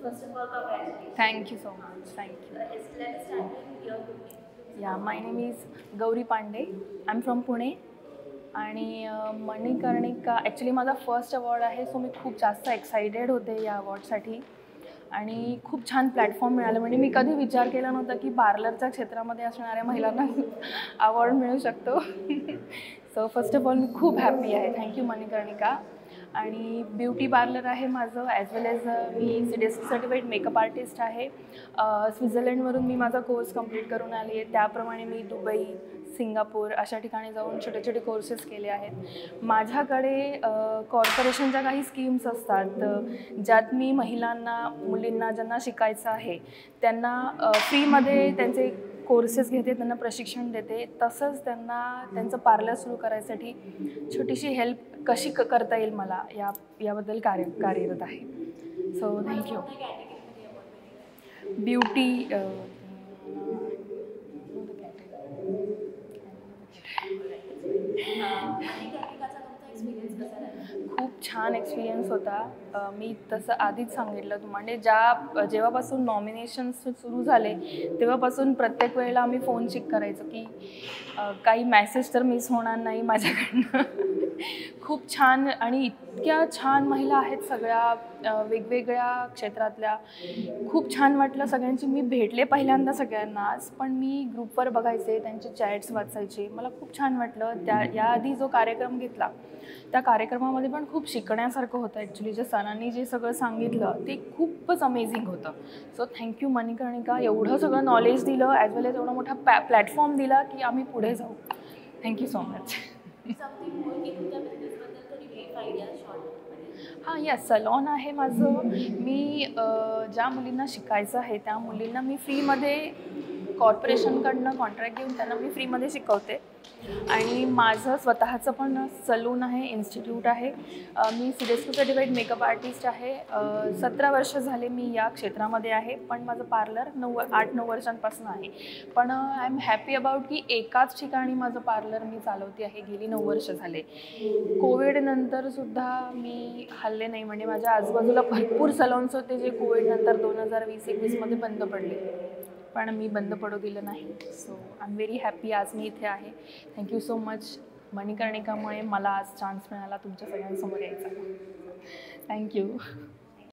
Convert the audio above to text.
First of all, congratulations. Thank you so much. Thank you. Let's start with your cooking. Yeah, my name is Gauri Pandey. I'm from Pune. आणि Manikarnika actually माझा first award आहे, so मी खूप जास्त excited होते या अवॉर्डसाठी. आणि खूप छान प्लॅटफॉर्म मिळालं. म्हणजे मी कधी विचार केला नव्हता की पार्लरच्या क्षेत्रामध्ये असणाऱ्या महिलांना अवॉर्ड मिळू शकतो. सो फर्स्ट ऑफ ऑल मी खूप हॅपी आहे. थँक्यू मणिकर्णिका. आणि ब्युटी पार्लर आहे माझं, ॲज वेल एज मी CDSC सर्टिफाईड मेकअप आर्टिस्ट आहे. स्वित्झर्लंडवरून मी माझा कोर्स कंप्लीट करून आली आहे. त्याप्रमाणे मी दुबई, सिंगापूर अशा ठिकाणी जाऊन छोटे छोटे कोर्सेस केले आहेत. माझ्याकडे कॉर्पोरेशनच्या काही स्कीम्स असतात, ज्यात मी महिलांना, मुलींना ज्यांना शिकायचं आहे त्यांना फ्रीमध्ये त्यांचे कोर्सेस घेते, त्यांना प्रशिक्षण देते. तसंच त्यांना त्यांचं पार्लर सुरू करायसाठी छोटीशी हेल्प कशी करता येईल मला याबद्दल कार्यरत आहे. So thank you. ब्युटी खूप छान एक्सपिरियन्स होता. मी तसं आधीच सांगितलं म्हणजे जेव्हापासून नॉमिनेशन्स सुरू झाले तेव्हापासून प्रत्येक वेळेला आम्ही फोन चेक करायचो की काही मेसेज तर मिस होणार नाही माझ्याकडनं. खूप छान आणि इतक्या छान महिला आहेत सगळ्या वेगवेगळ्या क्षेत्रातल्या. खूप छान वाटलं सगळ्यांची. मी भेटले पहिल्यांदा सगळ्यांनाच, पण मी ग्रुपवर बघायचे, त्यांचे चॅट्स वाचायचे. मला खूप छान वाटलं. याआधी जो कार्यक्रम घेतला त्या कार्यक्रमामध्ये पण खूप शिकण्यासारखं होतं. ॲक्च्युली जे सरांनी जे सगळं सांगितलं ते खूपच अमेझिंग होतं. So thank you Manikarnika. एवढं सगळं नॉलेज दिलं, ॲज वेल एज एवढा मोठा प्लॅटफॉर्म दिला की आम्ही पुढे जाऊ. Thank you so much. हां, यस, सलॉन आहे माझं. मी ज्या मुलींना शिकायचं आहे त्या मुलींना मी फ्रीमध्ये कॉर्पोरेशनकडनं कॉन्ट्रॅक्ट घेऊन त्यांना मी फ्रीमध्ये शिकवते. आणि माझं स्वतःचं पण सलून आहे, इन्स्टिट्यूट आहे. मी CDSC सर्टिफाईड मेकअप आर्टिस्ट आहे. 17 वर्ष झाले मी या क्षेत्रामध्ये आहे, पण माझं पार्लर 8-9 वर्षांपासून आहे. पण आय एम हॅपी अबाउट की एकाच ठिकाणी माझं पार्लर मी चालवते आहे गेली 9 वर्ष झाले. कोविडनंतरसुद्धा मी हल्ले नाही. म्हणजे माझ्या आजूबाजूला भरपूर सलॉन्स होते जे कोविडनंतर 2020-21मध्ये बंद पडले, पण मी बंद पडू दिलं नाही. So I am very happy आज मी इथे आहे. Thank you so much. मणिकर्णिकामुळे मला आज चान्स मिळाला तुमच्या सगळ्यांसमोर यायचा. थँक्यू.